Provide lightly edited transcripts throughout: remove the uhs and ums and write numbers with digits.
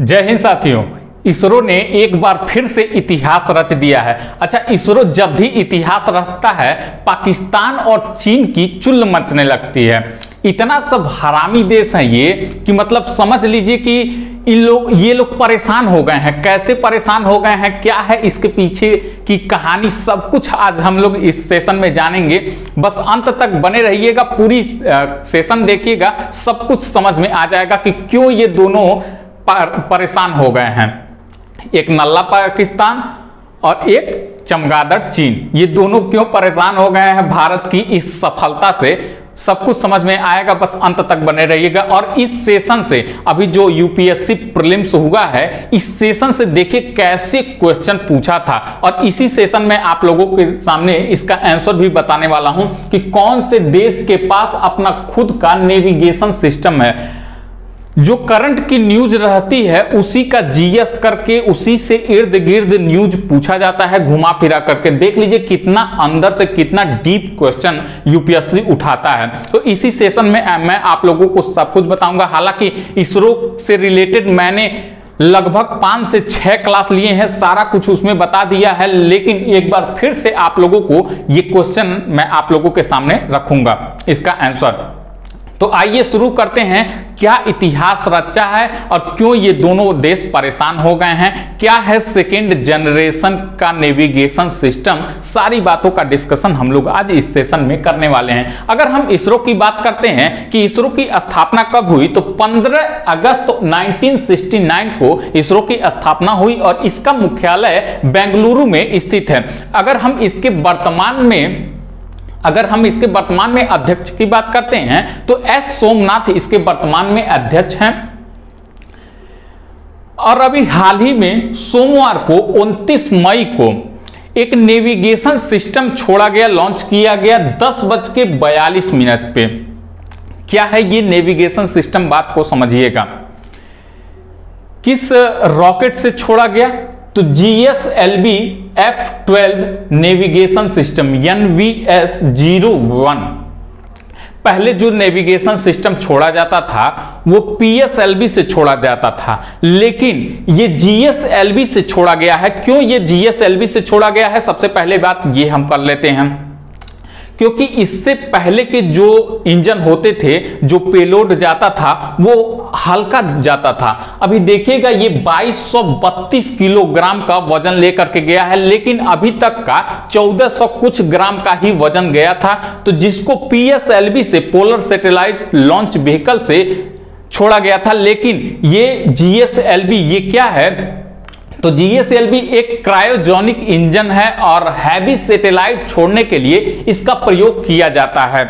जय हिंद साथियों। इसरो ने एक बार फिर से इतिहास रच दिया है। अच्छा, इसरो जब भी इतिहास रचता है पाकिस्तान और चीन की चुल्ल मचने लगती है। इतना सब हरामी देश है ये कि मतलब समझ लीजिए कि ये लोग परेशान हो गए हैं। कैसे परेशान हो गए हैं, क्या है इसके पीछे की कहानी, सब कुछ आज हम लोग इस सेशन में जानेंगे। बस अंत तक बने रहिएगा, पूरी सेशन देखिएगा, सब कुछ समझ में आ जाएगा कि क्यों ये दोनों परेशान हो गए हैं। एक नल्ला पाकिस्तान और एक चमगादड़ चीन, ये दोनों क्यों परेशान हो गए हैं भारत की इस सफलता से, सब कुछ समझ में आएगा। बस अंत तक बने रहिएगा। और इस सेशन से अभी जो यूपीएससी प्रीलिम्स हुआ है, इस सेशन से देखिए कैसे क्वेश्चन पूछा था, और इसी सेशन में आप लोगों के सामने इसका आंसर भी बताने वाला हूं कि कौन से देश के पास अपना खुद का नेविगेशन सिस्टम है। जो करंट की न्यूज रहती है उसी का जीएस करके उसी से इर्द गिर्द न्यूज पूछा जाता है, घुमा फिरा करके। देख लीजिए कितना अंदर से कितना डीप क्वेश्चन यूपीएससी उठाता है। तो इसी सेशन में मैं आप लोगों को सब कुछ बताऊंगा। हालांकि इसरो से रिलेटेड मैंने लगभग 5 से 6 क्लास लिए हैं, सारा कुछ उसमें बता दिया है, लेकिन एक बार फिर से आप लोगों को ये क्वेश्चन मैं आप लोगों के सामने रखूंगा, इसका आंसर। तो आइए शुरू करते हैं। क्या इतिहास रचा है और क्यों ये दोनों देश परेशान हो गए हैं, क्या है सेकेंड जनरेशन का नेविगेशन सिस्टम, सारी बातों का डिस्कशन हम लोग आज इस सेशन में करने वाले हैं। अगर हम इसरो की बात करते हैं कि इसरो की स्थापना कब हुई, तो 15 अगस्त 1969 को इसरो की स्थापना हुई और इसका मुख्यालय बेंगलुरु में स्थित है। अगर हम इसके वर्तमान में अध्यक्ष की बात करते हैं तो एस सोमनाथ इसके वर्तमान में अध्यक्ष हैं। और अभी हाल ही में सोमवार को 29 मई को एक नेविगेशन सिस्टम छोड़ा गया, लॉन्च किया गया 10:42 पे। क्या है ये नेविगेशन सिस्टम, बात को समझिएगा। किस रॉकेट से छोड़ा गया, तो GSLV F-12 navigation system NVS-01। पहले जो नेविगेशन सिस्टम छोड़ा जाता था वो PSLV से छोड़ा जाता था, लेकिन ये GSLV से छोड़ा गया है। क्यों ये GSLV से छोड़ा गया है, सबसे पहले बात ये हम कर लेते हैं। क्योंकि इससे पहले के जो इंजन होते थे, जो पेलोड जाता था वो हल्का जाता था। अभी देखिएगा ये 2232 किलोग्राम का वजन लेकर के गया है, लेकिन अभी तक का 1400 कुछ ग्राम का ही वजन गया था। तो जिसको PSLV से, पोलर सैटेलाइट लॉन्च व्हीकल से छोड़ा गया था, लेकिन ये GSLV ये क्या है, तो GSLV एक क्रायोजेनिक इंजन है और हैवी सैटेलाइट छोड़ने के लिए इसका प्रयोग किया जाता है।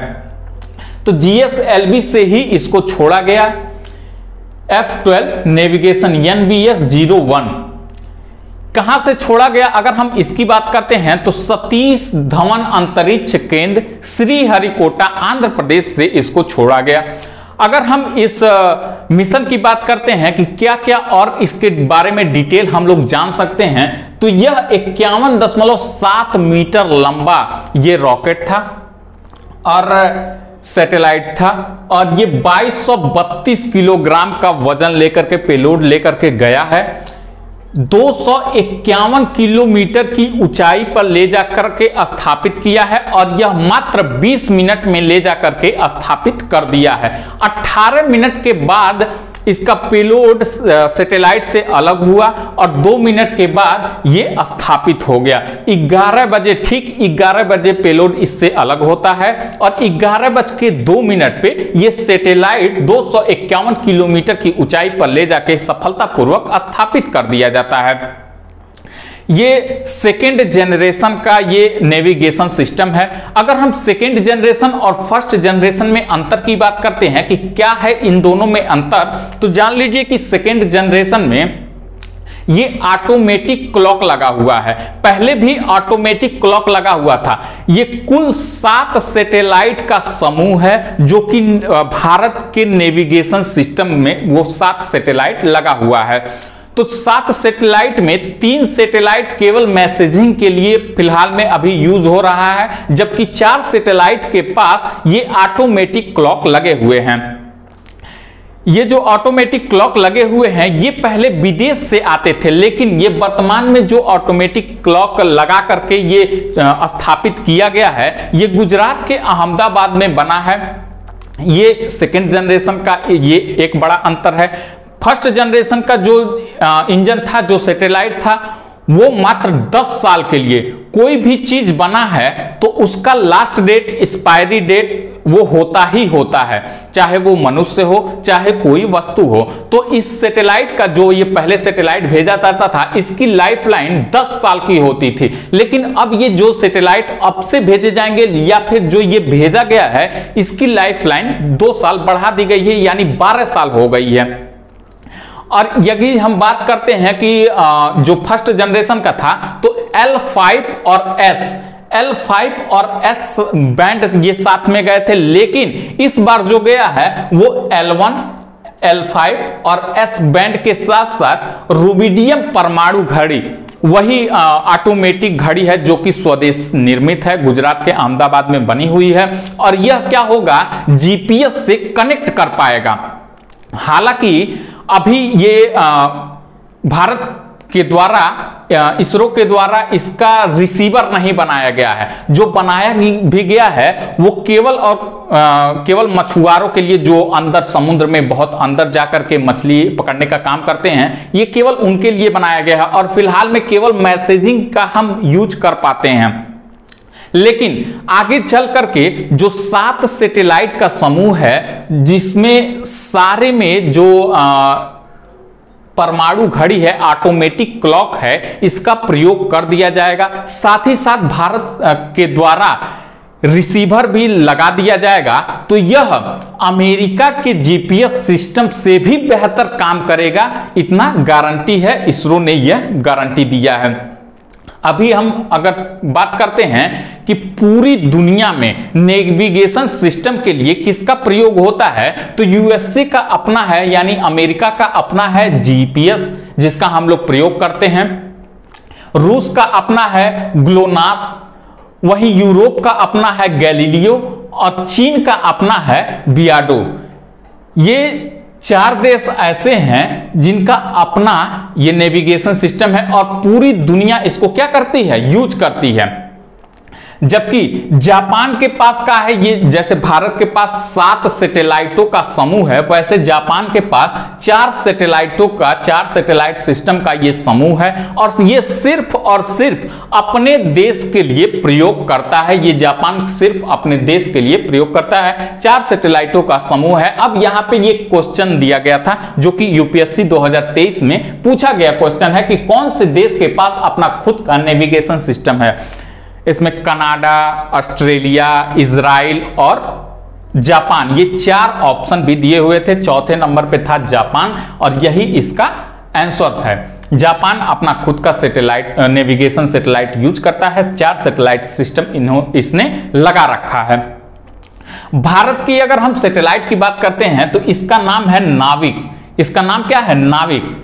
तो GSLV से ही इसको छोड़ा गया। F-12 नेविगेशन NVS-01 कहां से छोड़ा गया, अगर हम इसकी बात करते हैं तो सतीश धवन अंतरिक्ष केंद्र श्रीहरिकोटा आंध्र प्रदेश से इसको छोड़ा गया। अगर हम इस मिशन की बात करते हैं कि क्या क्या और इसके बारे में डिटेल हम लोग जान सकते हैं, तो यह 51.7 मीटर लंबा ये रॉकेट था और सैटेलाइट था, और ये 2232 किलोग्राम का वजन लेकर के, पेलोड लेकर के गया है। 251 किलोमीटर की ऊंचाई पर ले जाकर के स्थापित किया है और यह मात्र 20 मिनट में ले जाकर के स्थापित कर दिया है। 18 मिनट के बाद इसका पेलोड सैटेलाइट से अलग हुआ और 2 मिनट के बाद यह स्थापित हो गया। 11 बजे, ठीक 11 बजे पेलोड इससे अलग होता है और 11:02 पे यह सैटेलाइट 251 किलोमीटर की ऊंचाई पर ले जाके सफलतापूर्वक स्थापित कर दिया जाता है। ये सेकेंड जनरेशन का ये नेविगेशन सिस्टम है। अगर हम सेकेंड जनरेशन और फर्स्ट जनरेशन में अंतर की बात करते हैं कि क्या है इन दोनों में अंतर, तो जान लीजिए कि सेकेंड जनरेशन में ये ऑटोमेटिक क्लॉक लगा हुआ है। पहले भी ऑटोमेटिक क्लॉक लगा हुआ था। ये कुल 7 सैटेलाइट का समूह है जो कि भारत के नेविगेशन सिस्टम में वो 7 सैटेलाइट लगा हुआ है। तो 7 सैटेलाइट में 3 सैटेलाइट केवल मैसेजिंग के लिए फिलहाल में अभी यूज हो रहा है, जबकि 4 सैटेलाइट के पास ये ऑटोमेटिक क्लॉक लगे हुए हैं। ये जो ऑटोमेटिक क्लॉक लगे हुए हैं ये पहले विदेश से आते थे, लेकिन ये वर्तमान में जो ऑटोमेटिक क्लॉक लगा करके ये स्थापित किया गया है ये गुजरात के अहमदाबाद में बना है। ये सेकेंड जनरेशन का ये एक बड़ा अंतर है। फर्स्ट जनरेशन का जो इंजन था, जो सैटेलाइट था, वो मात्र 10 साल के लिए कोई भी चीज बना है तो उसका लास्ट डेट, एक्सपायरी डेट वो होता ही होता है, चाहे वो मनुष्य हो चाहे कोई वस्तु हो। तो इस सैटेलाइट का जो ये पहले सैटेलाइट भेजा जाता था इसकी लाइफलाइन 10 साल की होती थी, लेकिन अब ये जो सैटेलाइट अब से भेजे जाएंगे या फिर जो ये भेजा गया है इसकी लाइफलाइन 2 साल बढ़ा दी गई है, यानी 12 साल हो गई है। और यदि हम बात करते हैं कि जो फर्स्ट जनरेशन का था तो L5 और S बैंड ये साथ में गए थे, लेकिन इस बार जो गया है वो L1, L5 और S बैंड के साथ साथ रुबिडियम परमाणु घड़ी, वही ऑटोमेटिक घड़ी है जो कि स्वदेश निर्मित है, गुजरात के अहमदाबाद में बनी हुई है। और यह क्या होगा, जीपीएस से कनेक्ट कर पाएगा। हालांकि अभी ये भारत के द्वारा, इसरो के द्वारा इसका रिसीवर नहीं बनाया गया है। जो बनाया भी गया है वो केवल मछुआरों के लिए, जो अंदर समुद्र में बहुत अंदर जाकर के मछली पकड़ने का काम करते हैं, ये केवल उनके लिए बनाया गया है। और फिलहाल में केवल मैसेजिंग का हम यूज कर पाते हैं, लेकिन आगे चल करके जो 7 सैटेलाइट का समूह है जिसमें सारे में जो परमाणु घड़ी है, ऑटोमेटिक क्लॉक है, इसका प्रयोग कर दिया जाएगा। साथ ही साथ भारत के द्वारा रिसीवर भी लगा दिया जाएगा, तो यह अमेरिका के जीपीएस सिस्टम से भी बेहतर काम करेगा, इतना गारंटी है, इसरो ने यह गारंटी दिया है। अभी हम अगर बात करते हैं कि पूरी दुनिया में नेविगेशन सिस्टम के लिए किसका प्रयोग होता है, तो यूएसए का अपना है, यानी अमेरिका का अपना है जीपीएस, जिसका हम लोग प्रयोग करते हैं। रूस का अपना है ग्लोनास, वहीं यूरोप का अपना है गैलीलियो और चीन का अपना है बियाडो। ये 4 देश ऐसे हैं जिनका अपना ये नेविगेशन सिस्टम है और पूरी दुनिया इसको क्या करती है, यूज करती है। जबकि जापान के पास का है ये, जैसे भारत के पास 7 सैटेलाइटों का समूह है, वैसे जापान के पास 4 सैटेलाइट सिस्टम का ये समूह है और ये सिर्फ और सिर्फ अपने देश के लिए प्रयोग करता है। ये जापान सिर्फ अपने देश के लिए प्रयोग करता है। 4 सैटेलाइटों का समूह है। अब यहां पे ये क्वेश्चन दिया गया था जो कि यूपीएससी 2023 में पूछा गया क्वेश्चन है कि कौन से देश के पास अपना खुद का नेविगेशन सिस्टम है। इसमें कनाडा, ऑस्ट्रेलिया, इजराइल और जापान, ये 4 ऑप्शन भी दिए हुए थे। चौथे नंबर पे था जापान और यही इसका आंसर है। जापान अपना खुद का सैटेलाइट नेविगेशन सैटेलाइट यूज करता है। 4 सैटेलाइट सिस्टम इसने लगा रखा है। भारत की अगर हम सैटेलाइट की बात करते हैं तो इसका नाम है नाविक। इसका नाम क्या है, नाविक,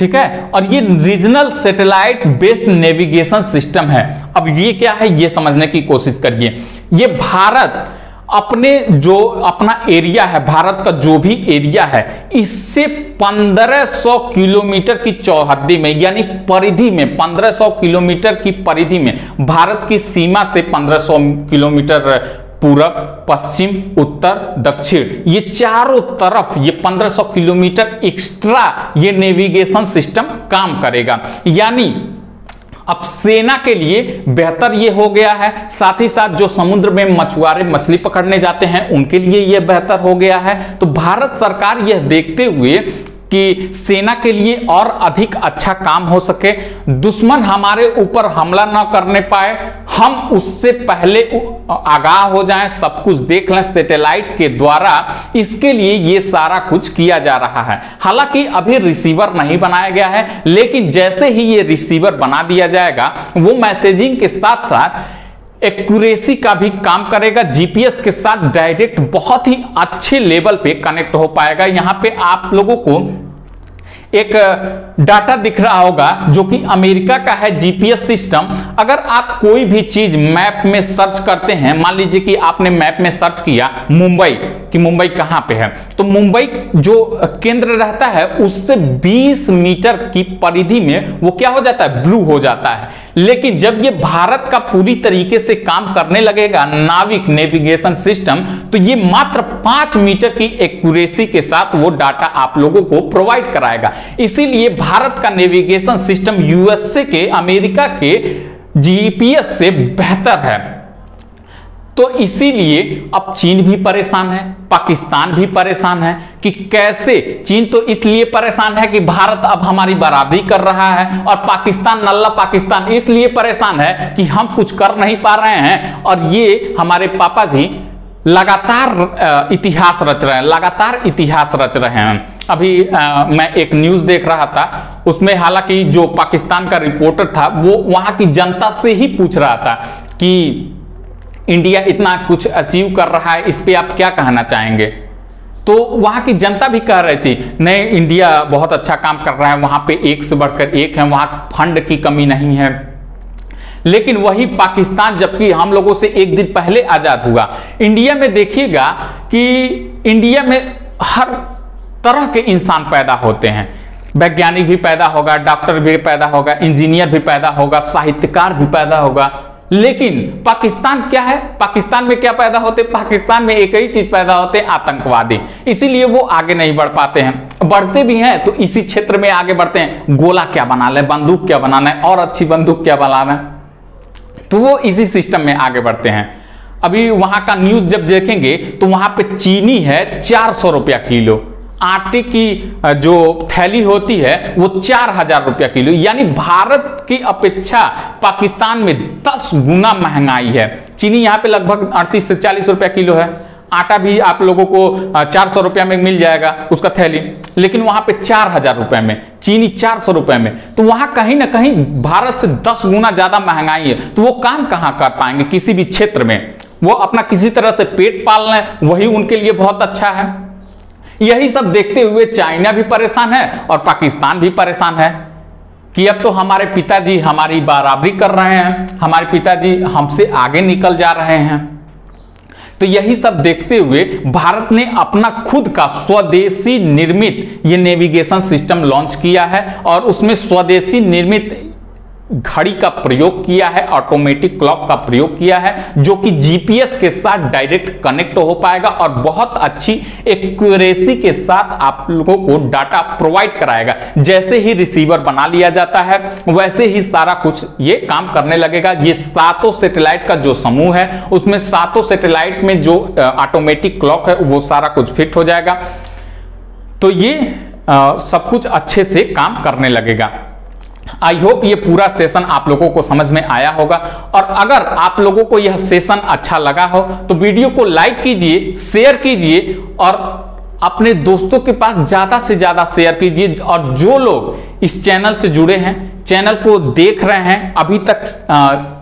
ठीक है। और ये regional satellite based navigation system है। अब ये क्या है ये समझने की कोशिश करिए। ये भारत अपना एरिया है, भारत का जो भी एरिया है, इससे 1500 किलोमीटर की चौहद्दी में, यानी परिधि में, 1500 किलोमीटर की परिधि में, भारत की सीमा से 1500 किलोमीटर पूरब, पश्चिम, उत्तर, दक्षिण, ये चारों तरफ ये 1500 किलोमीटर एक्स्ट्रा ये नेविगेशन सिस्टम काम करेगा। यानी अब सेना के लिए बेहतर ये हो गया है, साथ ही साथ जो समुद्र में मछुआरे मछली पकड़ने जाते हैं उनके लिए ये बेहतर हो गया है। तो भारत सरकार यह देखते हुए कि सेना के लिए और अधिक अच्छा काम हो सके, दुश्मन हमारे ऊपर हमला न करने पाए, हम उससे पहले आगाह हो जाएं, सब कुछ देख लें सैटेलाइट के द्वारा, इसके लिए ये सारा कुछ किया जा रहा है। हालांकि अभी रिसीवर नहीं बनाया गया है, लेकिन जैसे ही ये रिसीवर बना दिया जाएगा वो मैसेजिंग के साथ साथ एक्यूरेसी का भी काम करेगा, जीपीएस के साथ डायरेक्ट बहुत ही अच्छे लेवल पे कनेक्ट हो पाएगा। यहां पे आप लोगों को एक डाटा दिख रहा होगा जो कि अमेरिका का है जीपीएस सिस्टम। अगर आप कोई भी चीज मैप में सर्च करते हैं, मान लीजिए कि आपने मैप में सर्च किया मुंबई, कि मुंबई कहां पे है, तो मुंबई जो केंद्र रहता है उससे 20 मीटर की परिधि में वो क्या हो जाता है, ब्लू हो जाता है। लेकिन जब ये भारत का पूरी तरीके से काम करने लगेगा नाविक नेविगेशन सिस्टम, तो ये मात्र 5 मीटर की एक्यूरेसी के साथ वो डाटा आप लोगों को प्रोवाइड कराएगा। इसीलिए भारत का नेविगेशन सिस्टम यूएसए के, अमेरिका के जीपीएस से बेहतर है। तो इसीलिए अब चीन भी परेशान है, पाकिस्तान भी परेशान है कि कैसे। चीन तो इसलिए परेशान है कि भारत अब हमारी बराबरी कर रहा है, और पाकिस्तान, नल्ला पाकिस्तान इसलिए परेशान है कि हम कुछ कर नहीं पा रहे हैं। और ये हमारे पापा जी लगातार इतिहास रच रहे हैं, लगातार इतिहास रच रहे हैं। अभी मैं एक न्यूज देख रहा था, उसमें हालांकि जो पाकिस्तान का रिपोर्टर था वो वहां की जनता से ही पूछ रहा था कि इंडिया इतना कुछ अचीव कर रहा है, इस पे आप क्या कहना चाहेंगे। तो वहां की जनता भी कह रही थी नहीं, इंडिया बहुत अच्छा काम कर रहा है, वहां पे एक से बढ़कर एक है, वहां फंड की कमी नहीं है। लेकिन वही पाकिस्तान, जबकि हम लोगों से एक दिन पहले आजाद हुआ, इंडिया में देखिएगा कि इंडिया में हर तरह के इंसान पैदा होते हैं। वैज्ञानिक भी पैदा होगा, डॉक्टर भी पैदा होगा, इंजीनियर भी पैदा होगा, साहित्यकार भी पैदा होगा। लेकिन पाकिस्तान क्या है, पाकिस्तान में क्या पैदा होते, पाकिस्तान में एक ही चीज पैदा होते, आतंकवादी। इसीलिए वो आगे नहीं बढ़ पाते हैं। बढ़ते भी हैं तो इसी क्षेत्र में आगे बढ़ते हैं, गोला क्या बना ले, बंदूक क्या बनाना है, और अच्छी बंदूक क्या बनाना है, तो वो इसी सिस्टम में आगे बढ़ते हैं। अभी वहां का न्यूज जब देखेंगे तो वहां पे चीनी है 400 रुपया किलो, आटे की जो थैली होती है वो 4000 रुपया किलो, यानी भारत की अपेक्षा पाकिस्तान में 10 गुना महंगाई है। चीनी यहाँ पे लगभग 38 से 40 रुपया किलो है, आटा भी आप लोगों को 400 रुपया में मिल जाएगा उसका थैली, लेकिन वहां पे 4000 रुपए में, चीनी 400 रुपए में। तो वहां कहीं ना कहीं भारत से 10 गुना ज्यादा महंगाई है। तो वो काम कहां कर पाएंगे किसी भी क्षेत्र में, वो अपना किसी तरह से पेट पाल लें, वही उनके लिए बहुत अच्छा है। यही सब देखते हुए चाइना भी परेशान है और पाकिस्तान भी परेशान है कि अब तो हमारे पिताजी हमारी बराबरी कर रहे हैं, हमारे पिताजी हमसे आगे निकल जा रहे हैं। तो यही सब देखते हुए भारत ने अपना खुद का स्वदेशी निर्मित ये नेविगेशन सिस्टम लॉन्च किया है, और उसमें स्वदेशी निर्मित घड़ी का प्रयोग किया है, ऑटोमेटिक क्लॉक का प्रयोग किया है, जो कि जीपीएस के साथ डायरेक्ट कनेक्ट हो पाएगा और बहुत अच्छी एक्यूरेसी के साथ आप लोगों को डाटा प्रोवाइड कराएगा। जैसे ही रिसीवर बना लिया जाता है वैसे ही सारा कुछ ये काम करने लगेगा। ये 7 सैटेलाइट का जो समूह है उसमें 7 सैटेलाइट में जो ऑटोमेटिक क्लॉक है वो सारा कुछ फिट हो जाएगा। तो ये सब कुछ अच्छे से काम करने लगेगा। आई होप ये पूरा सेशन आप लोगों को समझ में आया होगा, और अगर आप लोगों को यह सेशन अच्छा लगा हो तो वीडियो को लाइक कीजिए, शेयर कीजिए और अपने दोस्तों के पास ज्यादा से ज्यादा शेयर कीजिए। और जो लोग इस चैनल से जुड़े हैं, चैनल को देख रहे हैं, अभी तक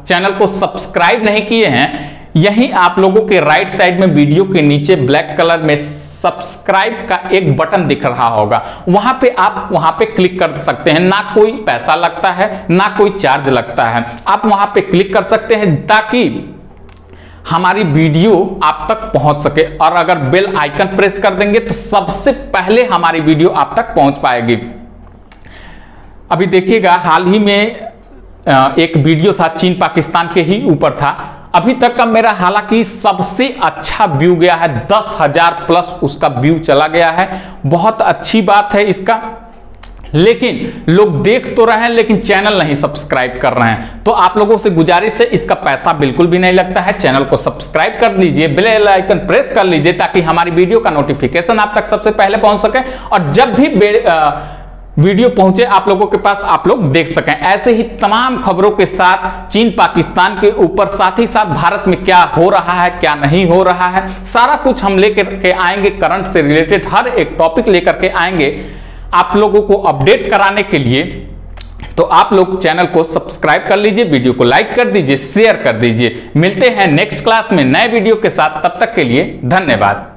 चैनल को सब्सक्राइब नहीं किए हैं, यही आप लोगों के राइट साइड में वीडियो के नीचे ब्लैक कलर में सब्सक्राइब का एक बटन दिख रहा होगा, वहां पे आप वहां पे क्लिक कर सकते हैं। ना कोई पैसा लगता है, ना कोई चार्ज लगता है, आप वहां पे क्लिक कर सकते हैं ताकि हमारी वीडियो आप तक पहुंच सके। और अगर बेल आइकन प्रेस कर देंगे तो सबसे पहले हमारी वीडियो आप तक पहुंच पाएगी। अभी देखिएगा, हाल ही में एक वीडियो था, चीन पाकिस्तान के ही ऊपर था। अभी तक का मेरा हालांकि सबसे अच्छा व्यू गया है, 10,000 प्लस उसका व्यू चला गया है। बहुत अच्छी बात है इसका, लेकिन लोग देख तो रहे हैं लेकिन चैनल नहीं सब्सक्राइब कर रहे हैं। तो आप लोगों से गुजारिश है, इसका पैसा बिल्कुल भी नहीं लगता है, चैनल को सब्सक्राइब कर लीजिए, बेल आइकन प्रेस कर लीजिए ताकि हमारी वीडियो का नोटिफिकेशन आप तक सबसे पहले पहुंच सके, और जब भी वीडियो पहुंचे आप लोगों के पास आप लोग देख सकें। ऐसे ही तमाम खबरों के साथ चीन पाकिस्तान के ऊपर, साथ ही साथ भारत में क्या हो रहा है क्या नहीं हो रहा है, सारा कुछ हम लेकर के आएंगे। करंट से रिलेटेड हर एक टॉपिक लेकर के आएंगे आप लोगों को अपडेट कराने के लिए। तो आप लोग चैनल को सब्सक्राइब कर लीजिए, वीडियो को लाइक कर दीजिए, शेयर कर दीजिए। मिलते हैं नेक्स्ट क्लास में नए वीडियो के साथ, तब तक के लिए धन्यवाद।